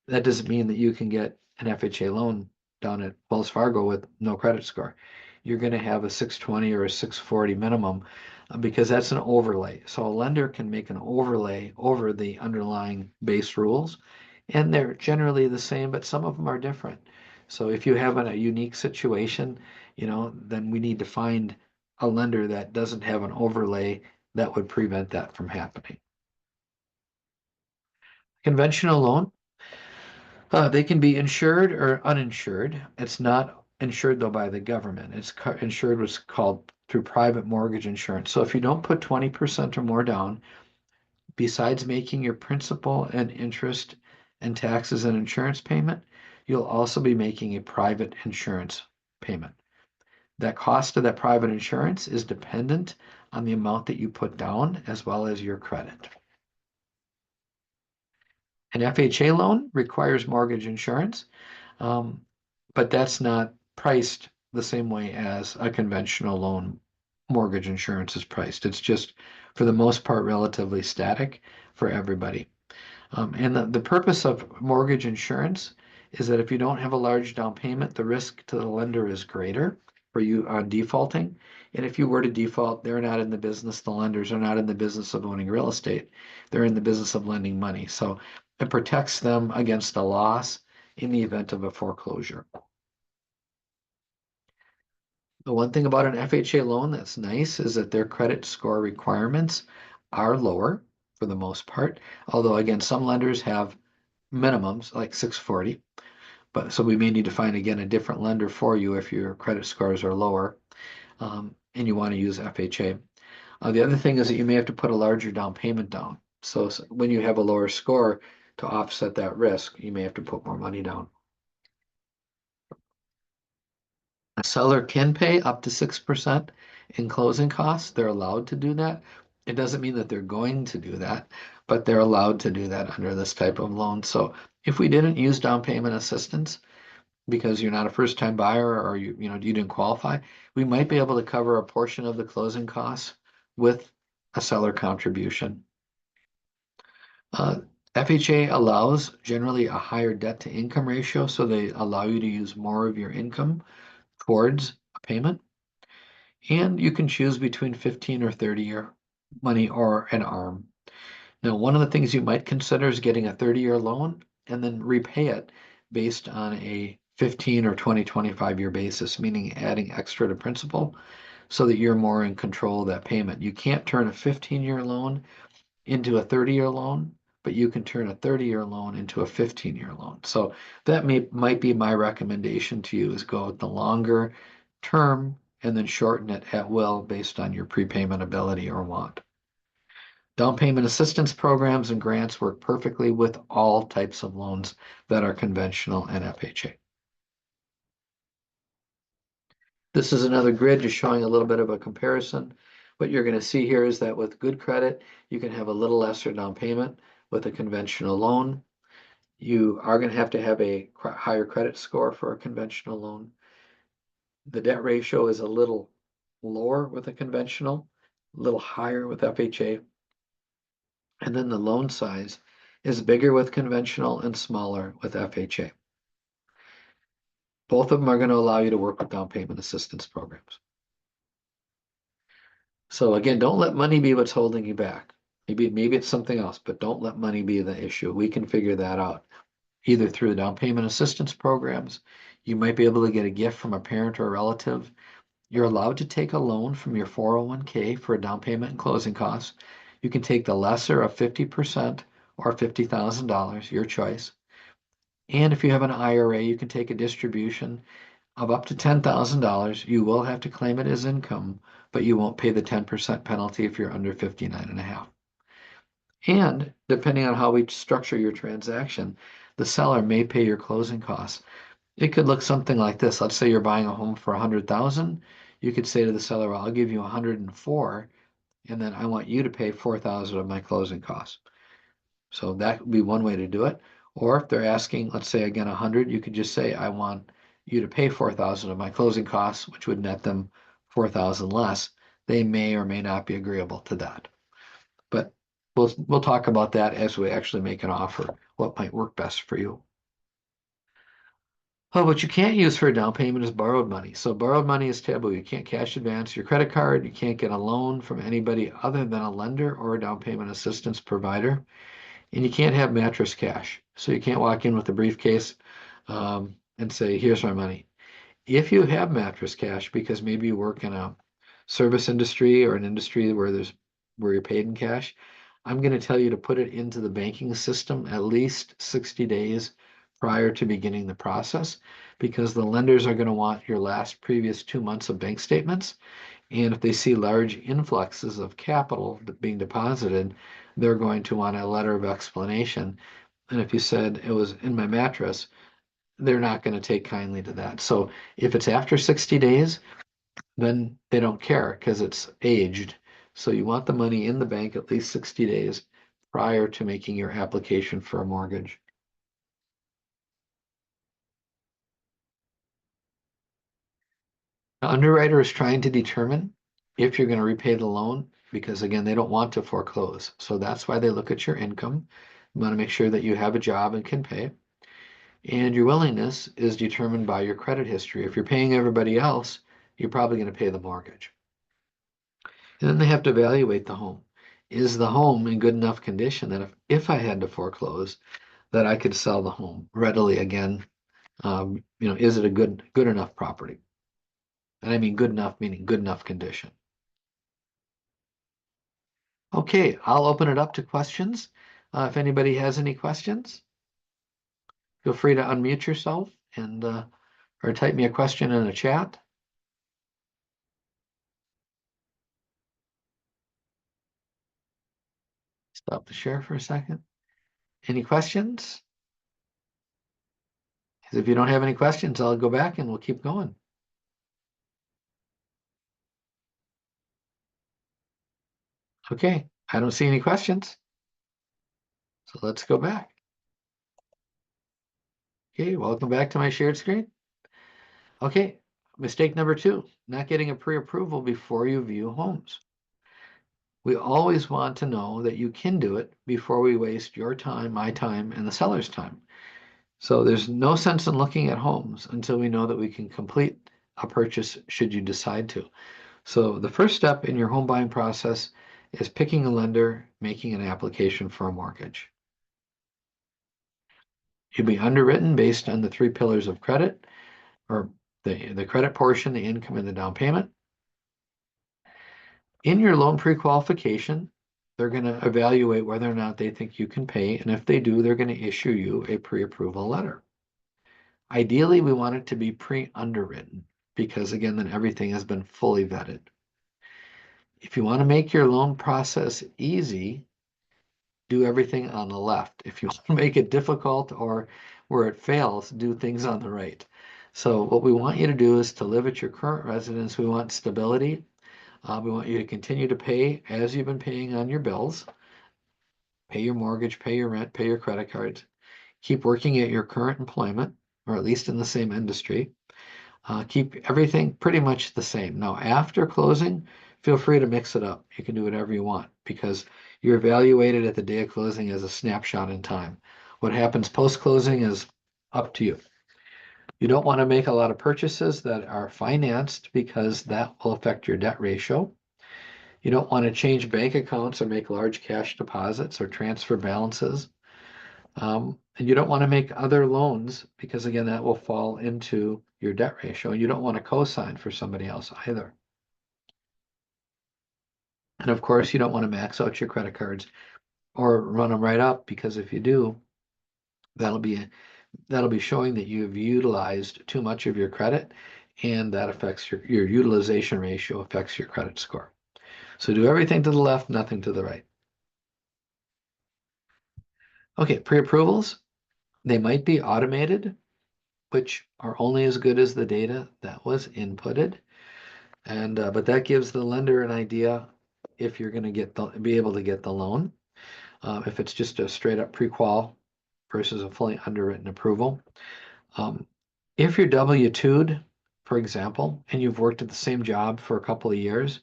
that doesn't mean that you can get an FHA loan down at Wells Fargo with no credit score. You're going to have a 620 or a 640 minimum because that's an overlay. So a lender can make an overlay over the underlying base rules, and they're generally the same, but some of them are different. So if you have a unique situation, then we need to find a lender that doesn't have an overlay that would prevent that from happening. Conventional loan, they can be insured or uninsured. It's not insured though by the government. It's insured what's called through private mortgage insurance. So if you don't put 20% or more down, besides making your principal and interest and taxes and insurance payment, you'll also be making a private insurance payment. That cost of that private insurance is dependent on the amount that you put down as well as your credit. An FHA loan requires mortgage insurance, but that's not priced the same way as a conventional loan mortgage insurance is priced. It's just, for the most part, relatively static for everybody. And the purpose of mortgage insurance is that if you don't have a large down payment, the risk to the lender is greater for you on defaulting. And if you were to default, they're not in the business, the lenders are not in the business of owning real estate. They're in the business of lending money. So it protects them against a loss in the event of a foreclosure. The one thing about an FHA loan that's nice is that their credit score requirements are lower for the most part. Although again, some lenders have minimums like 640. But so we may need to find again a different lender for you if your credit scores are lower and you want to use FHA. The other thing is that you may have to put a larger down payment down. So when you have a lower score to offset that risk, you may have to put more money down. A seller can pay up to 6% in closing costs. They're allowed to do that. It doesn't mean that they're going to do that, but they're allowed to do that under this type of loan. So if we didn't use down payment assistance because you're not a first-time buyer or you didn't qualify, we might be able to cover a portion of the closing costs with a seller contribution. FHA allows generally a higher debt to income ratio, so they allow you to use more of your income towards a payment. And you can choose between 15 or 30-year money or an ARM. Now, one of the things you might consider is getting a 30-year loan and then repay it based on a 15 or 20, 25-year basis, meaning adding extra to principal so that you're more in control of that payment. You can't turn a 15-year loan into a 30-year loan, but you can turn a 30-year loan into a 15-year loan. So that might be my recommendation to you, is go with the longer term and then shorten it at will based on your prepayment ability or want. Down payment assistance programs and grants work perfectly with all types of loans that are conventional and FHA. This is another grid just showing a little bit of a comparison. What you're going to see here is that with good credit, you can have a little lesser down payment with a conventional loan. You are going to have a higher credit score for a conventional loan. The debt ratio is a little lower with a conventional, a little higher with FHA. And then the loan size is bigger with conventional and smaller with FHA. Both of them are going to allow you to work with down payment assistance programs. So again, don't let money be what's holding you back. Maybe it's something else, but don't let money be the issue. We can figure that out either through the down payment assistance programs. You might be able to get a gift from a parent or a relative. You're allowed to take a loan from your 401k for a down payment and closing costs. You can take the lesser of 50% or $50,000, your choice. And if you have an IRA, you can take a distribution of up to $10,000. You will have to claim it as income, but you won't pay the 10% penalty if you're under 59 and a half. And depending on how we structure your transaction, the seller may pay your closing costs. It could look something like this. Let's say you're buying a home for 100,000. You could say to the seller, well, I'll give you 104, and then I want you to pay 4,000 of my closing costs. So that would be one way to do it. Or if they're asking, let's say again 100, you could just say, I want you to pay 4,000 of my closing costs, which would net them 4,000 less. They may or may not be agreeable to that. But we'll talk about that as we actually make an offer, what might work best for you. Oh, what you can't use for a down payment is borrowed money. So borrowed money is taboo. You can't cash advance your credit card. You can't get a loan from anybody other than a lender or a down payment assistance provider. And you can't have mattress cash. So you can't walk in with a briefcase and say, here's my money. If you have mattress cash, because maybe you work in a service industry or an industry where you're paid in cash, I'm going to tell you to put it into the banking system at least 60 days prior to beginning the process, because the lenders are going to want your previous 2 months of bank statements. And if they see large influxes of capital being deposited, they're going to want a letter of explanation. And if you said it was in my mattress, they're not going to take kindly to that. So if it's after 60 days, then they don't care because it's aged. So you want the money in the bank at least 60 days prior to making your application for a mortgage. The underwriter is trying to determine if you're going to repay the loan because again, they don't want to foreclose. So that's why they look at your income. You want to make sure that you have a job and can pay. And your willingness is determined by your credit history. If you're paying everybody else, you're probably going to pay the mortgage. And then they have to evaluate the home. Is the home in good enough condition that if I had to foreclose, that I could sell the home readily again? Is it a good enough property? And I mean good enough, meaning good enough condition. Okay, I'll open it up to questions. If anybody has any questions, feel free to unmute yourself and or type me a question in the chat. Stop the share for a second. Any questions? 'Cause if you don't have any questions, I'll go back and we'll keep going. Okay, I don't see any questions. So let's go back. Okay, welcome back to my shared screen. Okay, mistake number 2, not getting a pre-approval before you view homes. We always want to know that you can do it before we waste your time, my time, and the seller's time. So there's no sense in looking at homes until we know that we can complete a purchase should you decide to. So the first step in your home buying process is picking a lender, making an application for a mortgage. You'll be underwritten based on the 3 pillars of credit, or the credit portion, the income, and the down payment. In your loan pre-qualification, they're going to evaluate whether or not they think you can pay, and if they do, they're going to issue you a pre-approval letter. Ideally, we want it to be pre-underwritten because again, then everything has been fully vetted. If you want to make your loan process easy, do everything on the left. If you want to make it difficult or where it fails, do things on the right. So what we want you to do is to live at your current residence. We want stability. We want you to continue to pay as you've been paying on your bills. Pay your mortgage, pay your rent, pay your credit cards. Keep working at your current employment, or at least in the same industry. Keep everything pretty much the same. Now, after closing, feel free to mix it up. You can do whatever you want because you're evaluated at the day of closing as a snapshot in time. What happens post-closing is up to you. You don't want to make a lot of purchases that are financed because that will affect your debt ratio. You don't want to change bank accounts or make large cash deposits or transfer balances. And you don't want to make other loans because again, that will fall into your debt ratio. You don't want to co-sign for somebody else either. And of course, you don't want to max out your credit cards or run them right up because if you do, that'll be showing that you've utilized too much of your credit, and that affects your utilization ratio affects your credit score. So do everything to the left, nothing to the right. Okay, pre-approvals, they might be automated, which are only as good as the data that was inputted. And but that gives the lender an idea if you're going to be able to get the loan. If it's just a straight up pre-qual versus a fully underwritten approval. If you're W-2'd, for example, and you've worked at the same job for a couple of years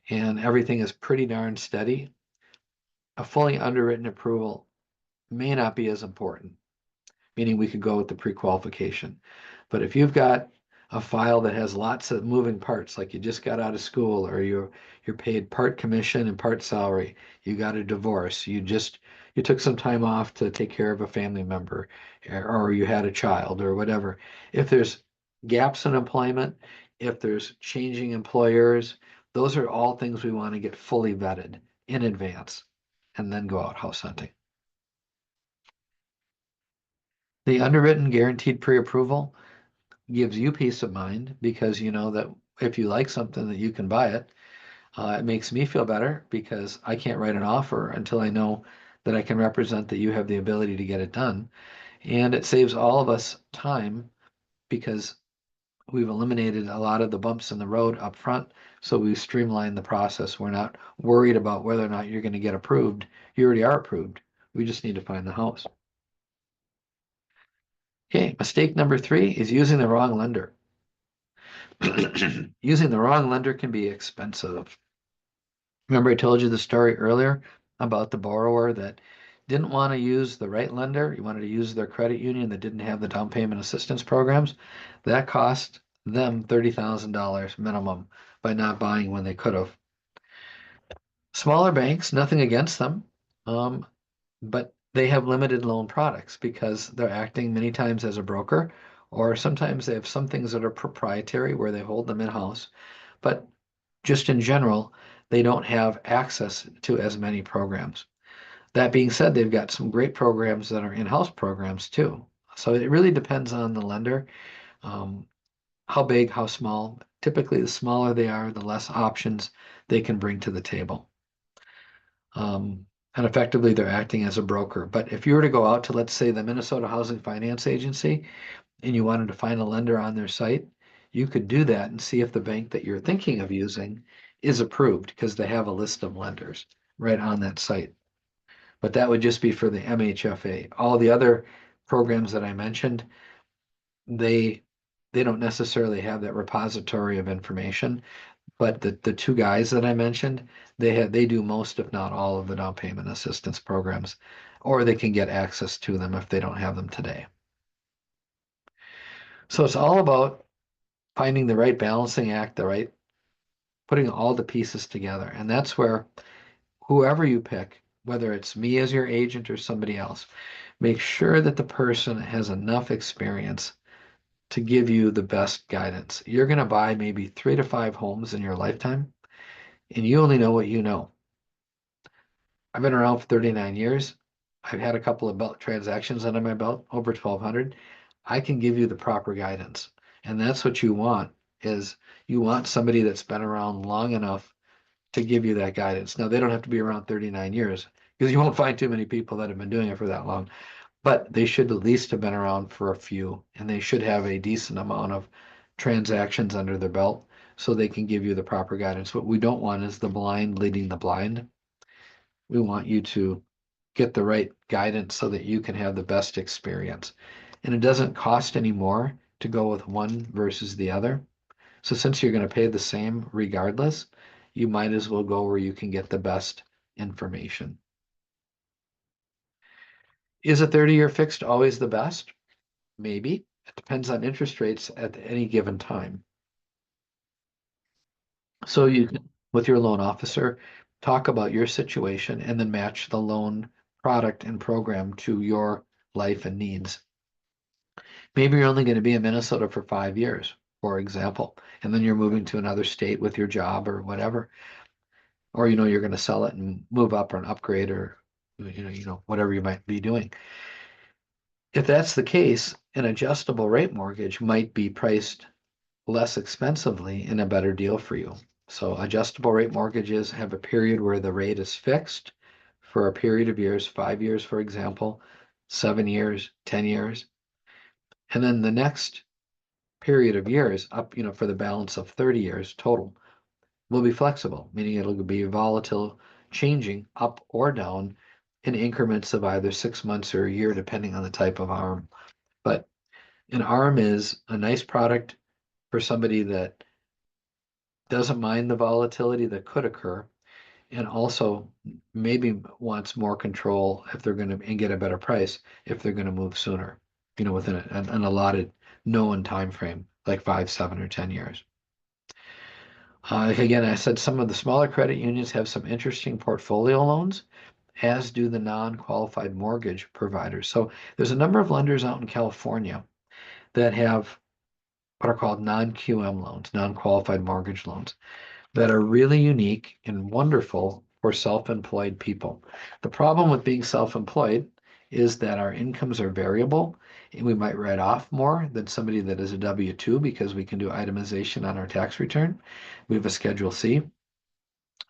and everything is pretty darn steady, a fully underwritten approval may not be as important, meaning we could go with the pre-qualification. But if you've got a file that has lots of moving parts, like you just got out of school, or you're paid part commission and part salary, you got a divorce, you took some time off to take care of a family member, or you had a child, or whatever. If there's gaps in employment, if there's changing employers, those are all things we want to get fully vetted in advance and then go out house hunting. The underwritten guaranteed pre-approval gives you peace of mind because you know that if you like something that you can buy it. It makes me feel better because I can't write an offer until I know that I can represent that you have the ability to get it done. And it saves all of us time because we've eliminated a lot of the bumps in the road up front. So we streamlined the process. We're not worried about whether or not you're going to get approved. You already are approved. We just need to find the house. Okay, mistake number 3 is using the wrong lender. Using the wrong lender can be expensive. Remember I told you the story earlier about the borrower that didn't want to use the right lender. He wanted to use their credit union that didn't have the down payment assistance programs. That cost them $30,000 minimum by not buying when they could have. Smaller banks, nothing against them, um, but they have limited loan products because they're acting many times as a broker, or sometimes they have some things that are proprietary where they hold them in-house. But just in general, they don't have access to as many programs. That being said, they've got some great programs that are in-house programs too. So it really depends on the lender, um, how big, how small. Typically, the smaller they are, the less options they can bring to the table. And effectively, they're acting as a broker. But if you were to go out to, let's say, the Minnesota Housing Finance Agency, and you wanted to find a lender on their site, you could do that and see if the bank that you're thinking of using is approved because they have a list of lenders right on that site. But that would just be for the MHFA. All the other programs that I mentioned, they they don't necessarily have that repository of information. But the two guys that I mentioned, they do most, if not all, of the down payment assistance programs, or they can get access to them if they don't have them today. So it's all about finding the right balancing act, the right putting all the pieces together. And that's where whoever you pick, whether it's me as your agent or somebody else, make sure that the person has enough experience to give you the best guidance. You're going to buy maybe 3 to 5 homes in your lifetime, and you only know what you know. I've been around for 39 years. I've had a couple of belt transactions under my belt, over 1,200. I can give you the proper guidance. And that's what you want is you want somebody that's been around long enough to give you that guidance. Now, they don't have to be around 39 years because you won't find too many people that have been doing it for that long, but they should at least have been around for a few, and they should have a decent amount of transactions under their belt so they can give you the proper guidance. What we don't want is the blind leading the blind. We want you to get the right guidance so that you can have the best experience. And it doesn't cost any more to go with one versus the other. So since you're going to pay the same regardless, you might as well go where you can get the best information. Is a 30-year fixed always the best? Maybe. It depends on interest rates at any given time. So you can, with your loan officer, talk about your situation and then match the loan product and program to your life and needs. Maybe you're only going to be in Minnesota for 5 years, for example, and then you're moving to another state with your job or whatever. Or you're going to sell it and move up or an upgrade or whatever you might be doing. If that's the case, an adjustable rate mortgage might be priced less expensively and a better deal for you. So adjustable rate mortgages have a period where the rate is fixed for a period of years, 5 years, for example, 7 years, 10 years. And then the next period of years up, for the balance of 30 years total will be flexible, meaning it'll be volatile, changing up or down in increments of either 6 months or a year, depending on the type of ARM. But an ARM is a nice product for somebody that doesn't mind the volatility that could occur and also maybe wants more control if they're going to and get a better price if they're going to move sooner, within an allotted known time frame, like 5, 7, or 10 years. Again, I said some of the smaller credit unions have some interesting portfolio loans, as do the non-qualified mortgage providers. So there's a number of lenders out in California that have what are called non-QM loans, non-qualified mortgage loans, that are really unique and wonderful for self-employed people. The problem with being self-employed is that our incomes are variable and we might write off more than somebody that is a W-2 because we can do itemization on our tax return. We have a Schedule C.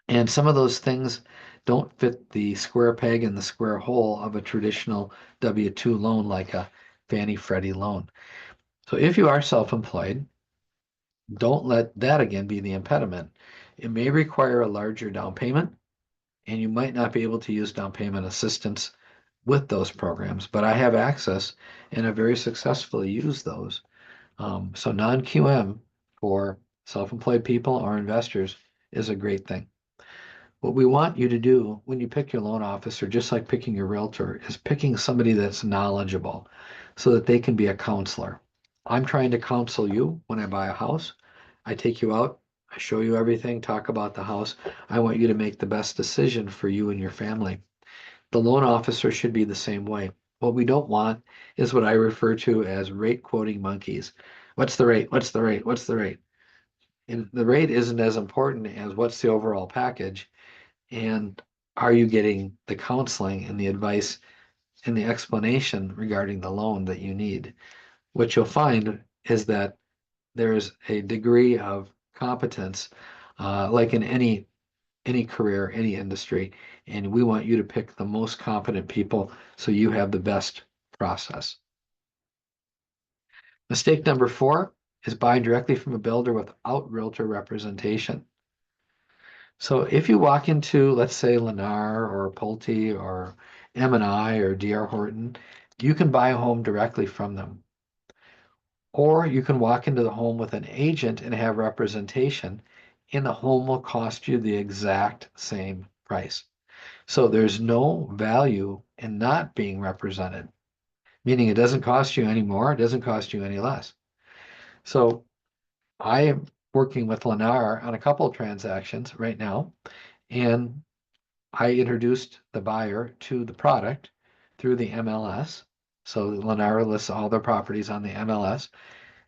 And some of those things don't fit the square peg in the square hole of a traditional W-2 loan like a Fannie Freddie loan. So if you are self-employed, don't let that again be the impediment. It may require a larger down payment, and you might not be able to use down payment assistance with those programs, but I have access and have very successfully used those. So non-QM for self-employed people or investors is a great thing. What we want you to do when you pick your loan officer, just like picking your realtor, is picking somebody that's knowledgeable so that they can be a counselor. I'm trying to counsel you when I buy a house. I take you out, I show you everything, talk about the house. I want you to make the best decision for you and your family. The loan officer should be the same way. What we don't want is what I refer to as rate quoting monkeys. What's the rate? What's the rate? What's the rate? And the rate isn't as important as what's the overall package, and are you getting the counseling and the advice and the explanation regarding the loan that you need? What you'll find is that there's a degree of competence, like in any career, any industry, and we want you to pick the most competent people so you have the best process. Mistake number 4 is buying directly from a builder without realtor representation. So if you walk into, let's say, Lennar or Pulte or M&I or D.R. Horton, you can buy a home directly from them. Or you can walk into the home with an agent and have representation, and the home will cost you the exact same price. So there's no value in not being represented, meaning it doesn't cost you any more, it doesn't cost you any less. So I am working with Lennar on a couple of transactions right now, and I introduced the buyer to the product through the MLS. So Lennar lists all their properties on the MLS.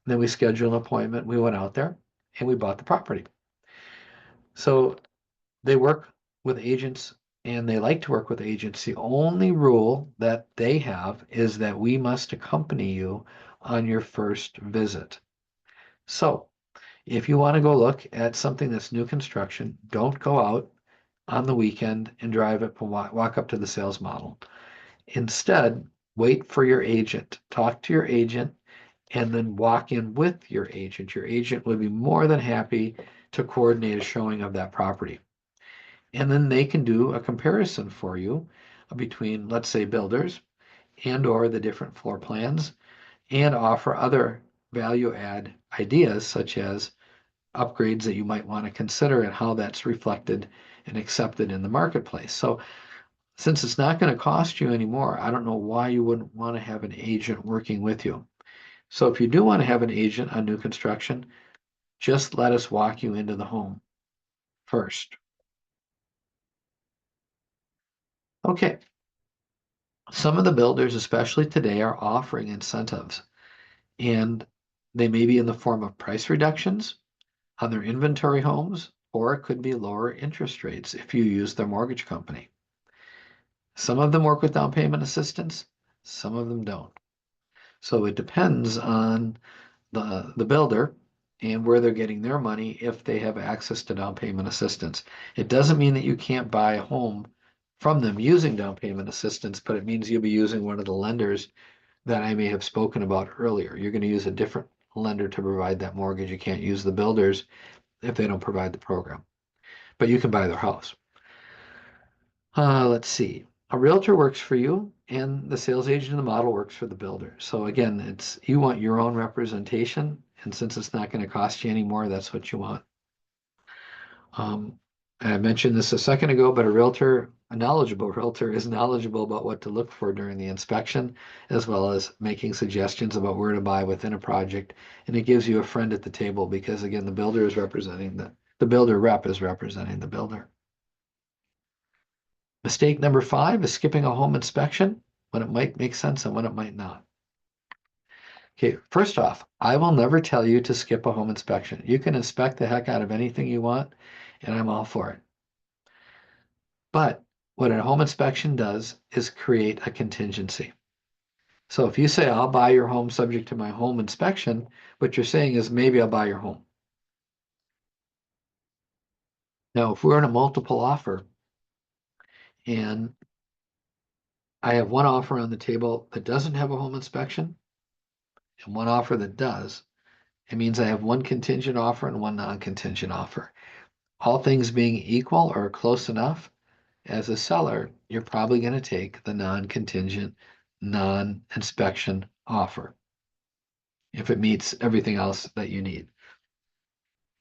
And then we scheduled an appointment. We went out there and we bought the property. So they work with agents and they like to work with agents. The only rule that they have is that we must accompany you on your first visit. So if you want to go look at something that's new construction, don't go out on the weekend and drive it, walk up to the sales model. Instead, wait for your agent, talk to your agent, and then walk in with your agent. Your agent would be more than happy to coordinate a showing of that property. And then they can do a comparison for you between, let's say, builders and or the different floor plans, and offer other value add ideas such as upgrades that you might want to consider and how that's reflected and accepted in the marketplace. So since it's not going to cost you anymore, I don't know why you wouldn't want to have an agent working with you. So if you do want to have an agent on new construction, just let us walk you into the home first. Okay. Some of the builders, especially today, are offering incentives, and they may be in the form of price reductions on their inventory homes, or it could be lower interest rates if you use their mortgage company. Some of them work with down payment assistance, some of them don't. So it depends on the builder and where they're getting their money if they have access to down payment assistance. It doesn't mean that you can't buy a home from them using down payment assistance, but it means you'll be using one of the lenders that I may have spoken about earlier. You're going to use a different lender to provide that mortgage. You can't use the builders if they don't provide the program, but you can buy their house. Let's see. A realtor works for you, and the sales agent in the model works for the builder. So again, it's you want your own representation, and since it's not going to cost you anymore, that's what you want. I mentioned this a second ago, but a knowledgeable realtor is knowledgeable about what to look for during the inspection, as well as making suggestions about where to buy within a project. And it gives you a friend at the table because again, the builder is representing the builder rep is representing the builder. Mistake number 5 is skipping a home inspection when it might make sense and when it might not. Okay, first off, I will never tell you to skip a home inspection. You can inspect the heck out of anything you want, and I'm all for it. But what a home inspection does is create a contingency. So if you say, I'll buy your home subject to my home inspection, what you're saying is maybe I'll buy your home. Now, if we're in a multiple offer and I have one offer on the table that doesn't have a home inspection and one offer that does, it means I have one contingent offer and one non-contingent offer. All things being equal or close enough, as a seller, you're probably going to take the non-contingent, non-inspection offer if it meets everything else that you need.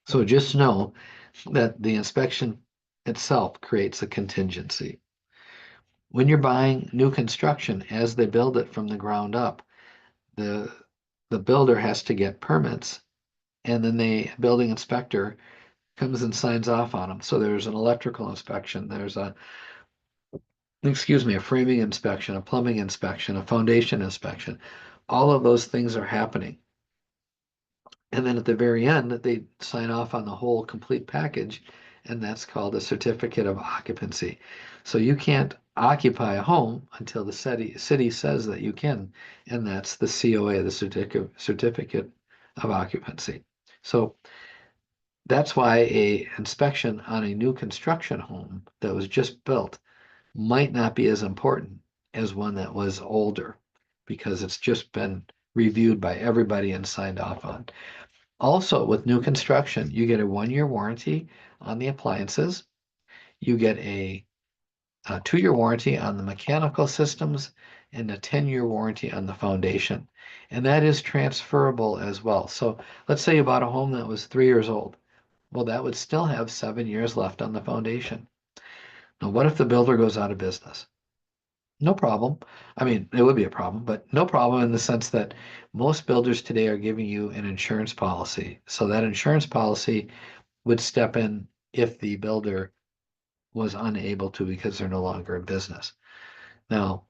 So just know that the inspection itself creates a contingency. When you're buying new construction, as they build it from the ground up, the the builder has to get permits, and then the building inspector comes and signs off on them. So there's an electrical inspection, there's a framing inspection, a plumbing inspection, a foundation inspection. All of those things are happening. And then at the very end, they sign off on the whole complete package, and that's called a certificate of occupancy. So you can't occupy a home until the city says that you can, and that's the COA, the certificate of occupancy. So that's why a inspection on a new construction home that was just built might not be as important as one that was older because it's just been reviewed by everybody and signed off on. Also, with new construction, you get a 1-year warranty on the appliances. You get a 2-year warranty on the mechanical systems and a 10-year warranty on the foundation. And that is transferable as well. So let's say you bought a home that was 3 years old. Well, that would still have 7 years left on the foundation. Now, what if the builder goes out of business? No problem. I mean, it would be a problem, but no problem in the sense that most builders today are giving you an insurance policy. So that insurance policy would step in if the builder was unable to because they're no longer in business. Now,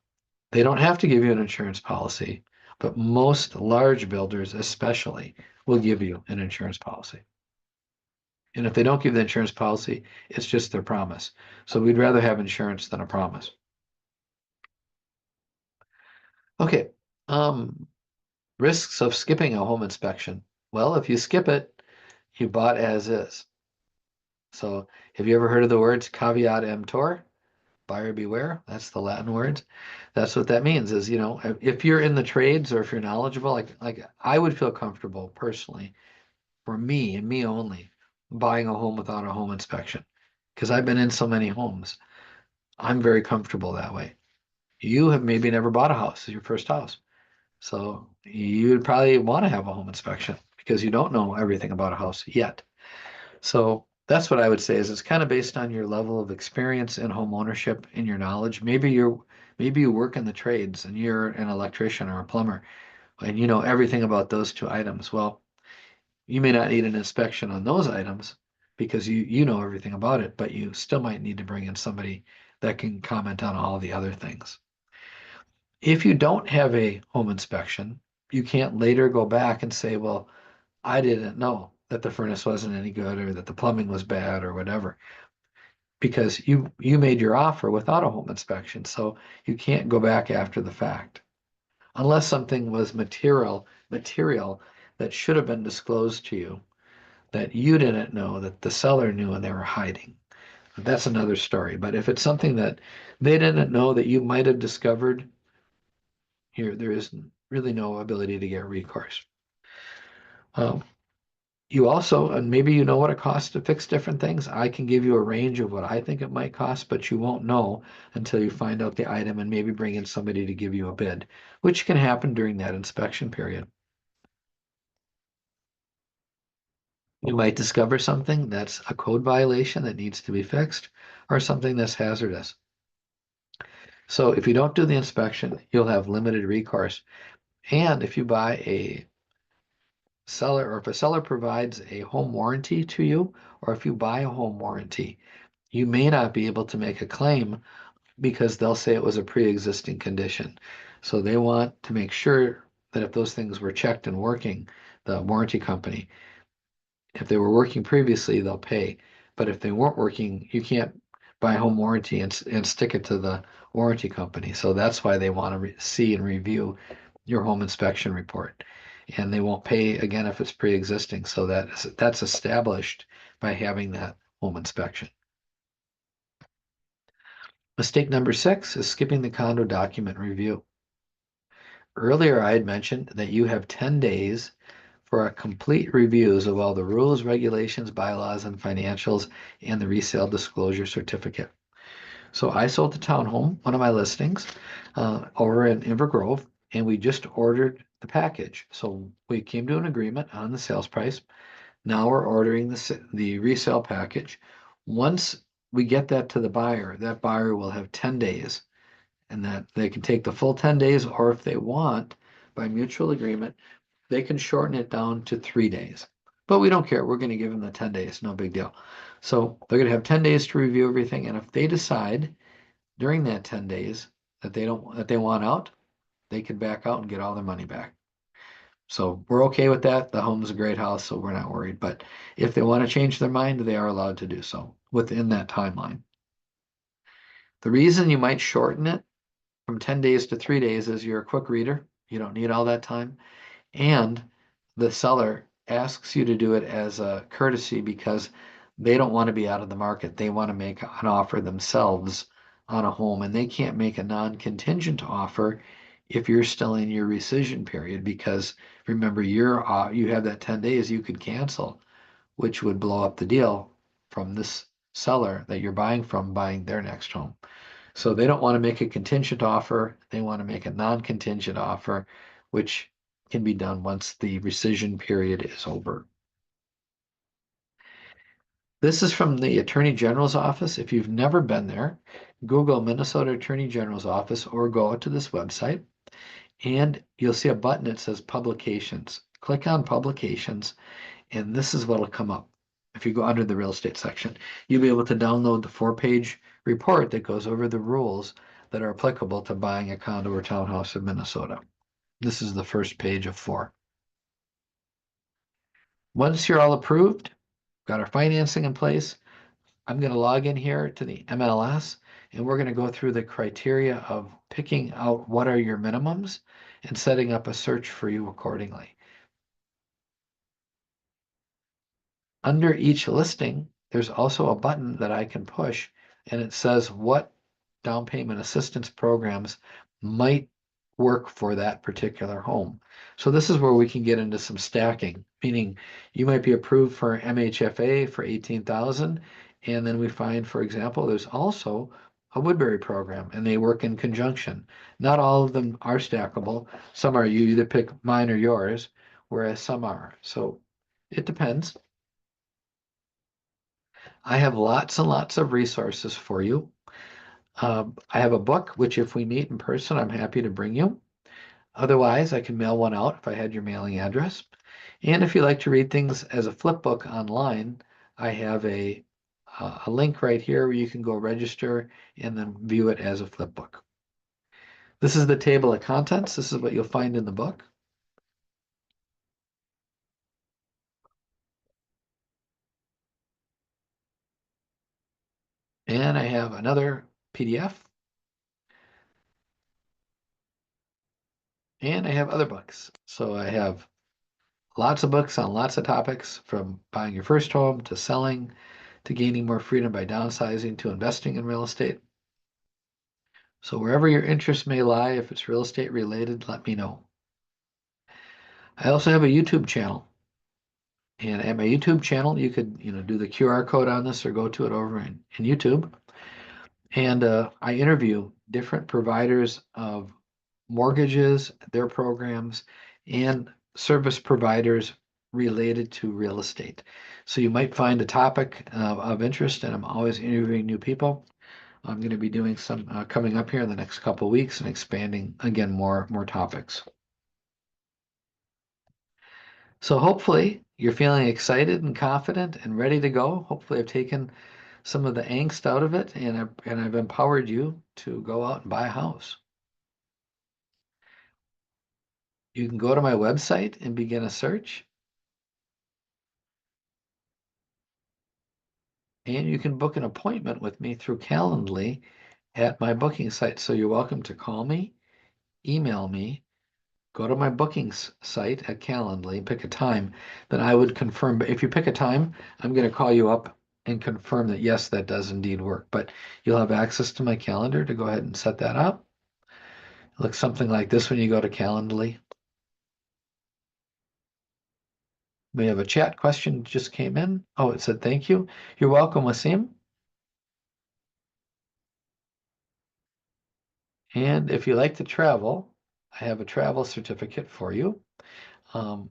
they don't have to give you an insurance policy, but most large builders, especially, will give you an insurance policy. And if they don't give the insurance policy, it's just their promise. So we'd rather have insurance than a promise. Okay. Risks of skipping a home inspection. Well, if you skip it, you bought as is. So have you ever heard of the words caveat emptor? Buyer beware. That's the Latin words. That's what that means is, if you're in the trades or if you're knowledgeable, like I would feel comfortable personally for me and me only buying a home without a home inspection because I've been in so many homes. I'm very comfortable that way. You have maybe never bought a house, it's your first house. So you'd probably want to have a home inspection because you don't know everything about a house yet. So that's what I would say is it's kind of based on your level of experience in home ownership and your knowledge. Maybe you work in the trades and you're an electrician or a plumber and you know everything about those two items. Well, you may not need an inspection on those items because you know everything about it, but you still might need to bring in somebody that can comment on all the other things. If you don't have a home inspection, you can't later go back and say, well, I didn't know that the furnace wasn't any good or that the plumbing was bad or whatever, because you made your offer without a home inspection. So you can't go back after the fact unless something was material that should have been disclosed to you that you didn't know that the seller knew and they were hiding. That's another story. But if it's something that they didn't know that you might have discovered, there is really no ability to get recourse. Um, you also, and maybe you know what it costs to fix different things. I can give you a range of what I think it might cost, but you won't know until you find out the item and maybe bring in somebody to give you a bid, which can happen during that inspection period. You might discover something that's a code violation that needs to be fixed or something that's hazardous. So if you don't do the inspection, you'll have limited recourse. And if you buy a seller or if a seller provides a home warranty to you, or if you buy a home warranty, you may not be able to make a claim because they'll say it was a pre-existing condition. So they want to make sure that if those things were checked and working, the warranty company, if they were working previously, they'll pay. But if they weren't working, you can't buy a home warranty and stick it to the warranty company. So that's why they want to see and review your home inspection report. And they won't pay again if it's pre-existing. So that's established by having that home inspection. Mistake number 6 is skipping the condo document review. Earlier, I had mentioned that you have 10 days for a complete reviews of all the rules, regulations, bylaws, and financials, and the resale disclosure certificate. So I sold the townhome, one of my listings, over in Inver Grove, and we just ordered the package. So we came to an agreement on the sales price. Now we're ordering the resale package. Once we get that to the buyer, that buyer will have 10 days, and that they can take the full 10 days, or if they want, by mutual agreement, they can shorten it down to 3 days. But we don't care. We're going to give them the 10 days. No big deal. So they're going to have 10 days to review everything. And if they decide during that 10 days that they want out, they can back out and get all their money back. So we're okay with that. The home's a great house, so we're not worried. But if they want to change their mind, they are allowed to do so within that timeline. The reason you might shorten it from 10 days to 3 days is you're a quick reader. You don't need all that time. And the seller asks you to do it as a courtesy because they don't want to be out of the market. They want to make an offer themselves on a home, and they can't make a non-contingent offer if you're still in your rescission period, because remember, you have that 10 days you could cancel, which would blow up the deal from this seller that you're buying from buying their next home. So they don't want to make a contingent offer. They want to make a non-contingent offer, which can be done once the rescission period is over. This is from the Attorney General's office. If you've never been there, Google Minnesota Attorney General's office or go to this website, and you'll see a button that says Publications. Click on Publications, and this is what will come up. If you go under the real estate section, you'll be able to download the 4-page report that goes over the rules that are applicable to buying a condo or townhouse in Minnesota. This is the first page of 4. Once you're all approved, got our financing in place, I'm going to log in here to the MLS, and we're going to go through the criteria of picking out what are your minimums and setting up a search for you accordingly. Under each listing, there's also a button that I can push, and it says what down payment assistance programs might work for that particular home. So this is where we can get into some stacking, meaning you might be approved for MHFA for 18,000, and then we find, for example, there's also a Woodbury program, and they work in conjunction. Not all of them are stackable. Some are you either pick mine or yours, whereas some are. So it depends. I have lots and lots of resources for you. I have a book, which if we meet in person, I'm happy to bring you. Otherwise, I can mail one out if I had your mailing address. And if you like to read things as a flip book online, I have a link right here where you can go register and then view it as a flip book. This is the table of contents. This is what you'll find in the book. And I have another PDF. And I have other books. So I have lots of books on lots of topics, from buying your first home to selling to gaining more freedom by downsizing to investing in real estate. So wherever your interest may lie, if it's real estate related, let me know. I also have a YouTube channel. And at my YouTube channel, you could, do the QR code on this or go to it over in YouTube. And I interview different providers of mortgages, their programs, and service providers related to real estate. So you might find a topic of interest, and I'm always interviewing new people. I'm going to be doing some coming up here in the next couple of weeks and expanding again more topics. So hopefully you're feeling excited and confident and ready to go. Hopefully I've taken some of the angst out of it, and I've empowered you to go out and buy a house. You can go to my website and begin a search. And you can book an appointment with me through Calendly at my booking site. So you're welcome to call me, email me, go to my bookings site at Calendly, pick a time that I would confirm. But if you pick a time, I'm going to call you up and confirm that yes, that does indeed work. But you'll have access to my calendar to go ahead and set that up. It looks something like this when you go to Calendly. We have a chat question just came in. Oh, it said thank you. You're welcome, Wasim. And if you like to travel, I have a travel certificate for you. Um,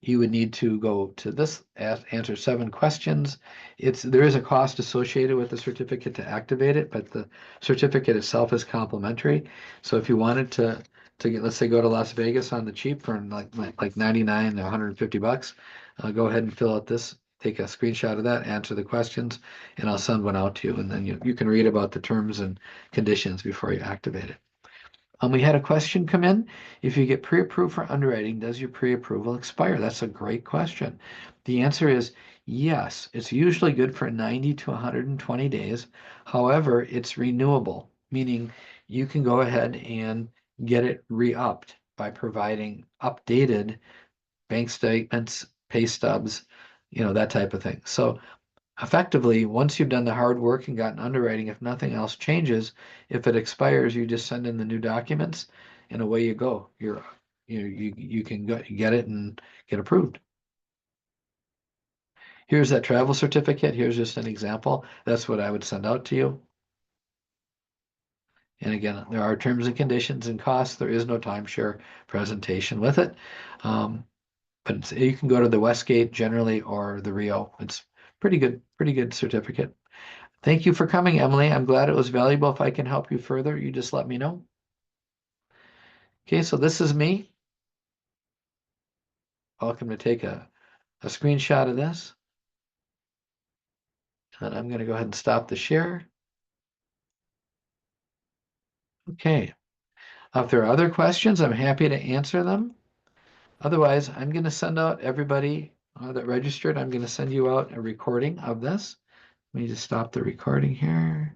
you would need to go to this, answer 7 questions. There is a cost associated with the certificate to activate it, but the certificate itself is complimentary. So if you wanted to get, let's say, go to Las Vegas on the cheap for like 99 to 150 bucks, go ahead and fill out this, take a screenshot of that, answer the questions, and I'll send one out to you. And then you can read about the terms and conditions before you activate it. We had a question come in. If you get pre-approved for underwriting, does your pre-approval expire? That's a great question. The answer is yes. It's usually good for 90 to 120 days. However, it's renewable, meaning you can go ahead and get it re-upped by providing updated bank statements, pay stubs, that type of thing. So effectively, once you've done the hard work and gotten underwriting, if nothing else changes, if it expires, you just send in the new documents and away you go. You can get it and get approved. Here's that travel certificate. Here's just an example. That's what I would send out to you. And again, there are terms and conditions and costs. There is no timeshare presentation with it. But you can go to the Westgate generally or the Rio. It's pretty good certificate. Thank you for coming, Emily. I'm glad it was valuable. If I can help you further, you just let me know. Okay, so this is me. Welcome to take a screenshot of this. And I'm going to go ahead and stop the share. Okay. If there are other questions, I'm happy to answer them. Otherwise, I'm going to send out everybody that registered. I'm going to send you out a recording of this. Let me just stop the recording here.